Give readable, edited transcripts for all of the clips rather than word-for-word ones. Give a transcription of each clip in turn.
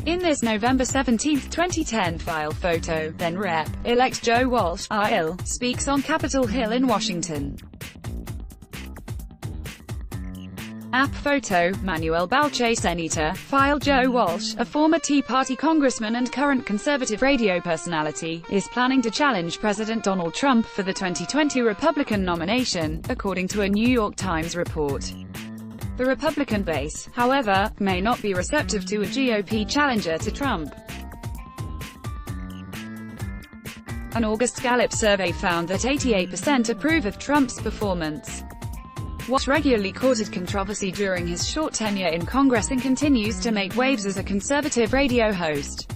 In this November 17, 2010 file photo, then Rep.elect Joe Walsh, RL, speaks on Capitol Hill in Washington. App photo, Manuel Balce Ceneta, file Joe Walsh, a former Tea Party congressman and current conservative radio personality, is planning to challenge President Donald Trump for the 2020 Republican nomination, according to a New York Times report. The Republican base, however, may not be receptive to a GOP challenger to Trump. An August Gallup survey found that 88% approve of Trump's performance. Walsh regularly courted controversy during his short tenure in Congress and continues to make waves as a conservative radio host.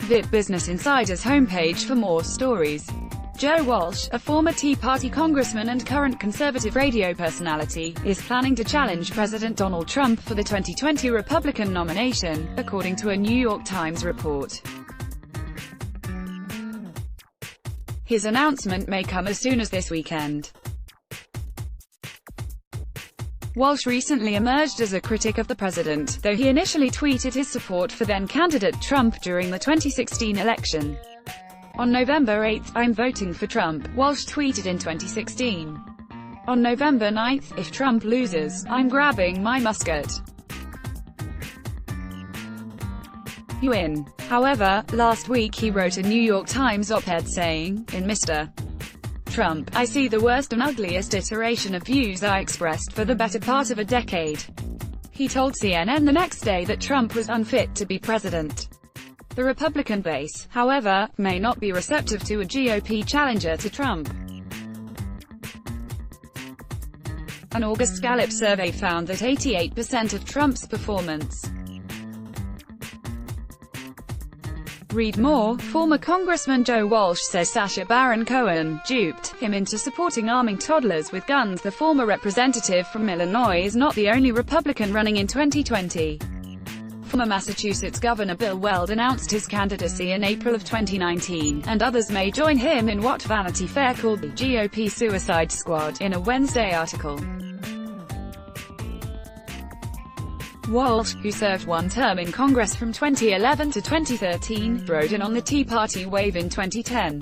VIP Business Insider's homepage for more stories. Joe Walsh, a former Tea Party congressman and current conservative radio personality, is planning to challenge President Donald Trump for the 2020 Republican nomination, according to a New York Times report. His announcement may come as soon as this weekend. Walsh recently emerged as a critic of the president, though he initially tweeted his support for then-candidate Trump during the 2016 election. On November 8, "I'm voting for Trump," Walsh tweeted in 2016. On November 9, "If Trump loses, I'm grabbing my musket. You win." However, last week he wrote a New York Times op-ed saying, "In Mr. Trump, I see the worst and ugliest iteration of views I expressed for the better part of a decade." He told CNN the next day that Trump was unfit to be president. The Republican base, however, may not be receptive to a GOP challenger to Trump. An August Gallup survey found that 88% of Trump's performance. Read more. Former Congressman Joe Walsh says Sacha Baron Cohen duped him into supporting arming toddlers with guns. The former representative from Illinois is not the only Republican running in 2020. Former Massachusetts Governor Bill Weld announced his candidacy in April of 2019, and others may join him in what Vanity Fair called the GOP Suicide Squad, in a Wednesday article. Walsh, who served one term in Congress from 2011 to 2013, rode in on the Tea Party wave in 2010.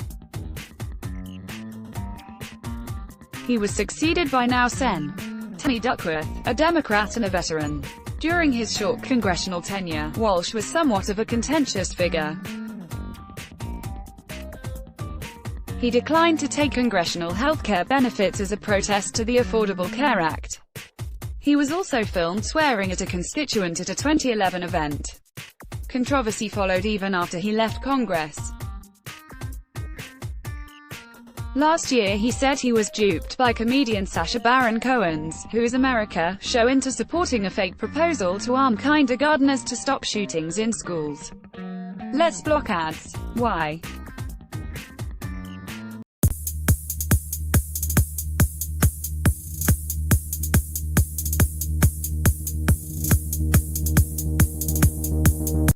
He was succeeded by now Sen. Duckworth, a Democrat and a veteran. During his short congressional tenure, Walsh was somewhat of a contentious figure. He declined to take congressional health care benefits as a protest to the Affordable Care Act. He was also filmed swearing at a constituent at a 2011 event. Controversy followed even after he left Congress. Last year he said he was duped by comedian Sacha Baron Cohen's Who is America show into supporting a fake proposal to arm kindergarteners to stop shootings in schools. Let's block ads. Why?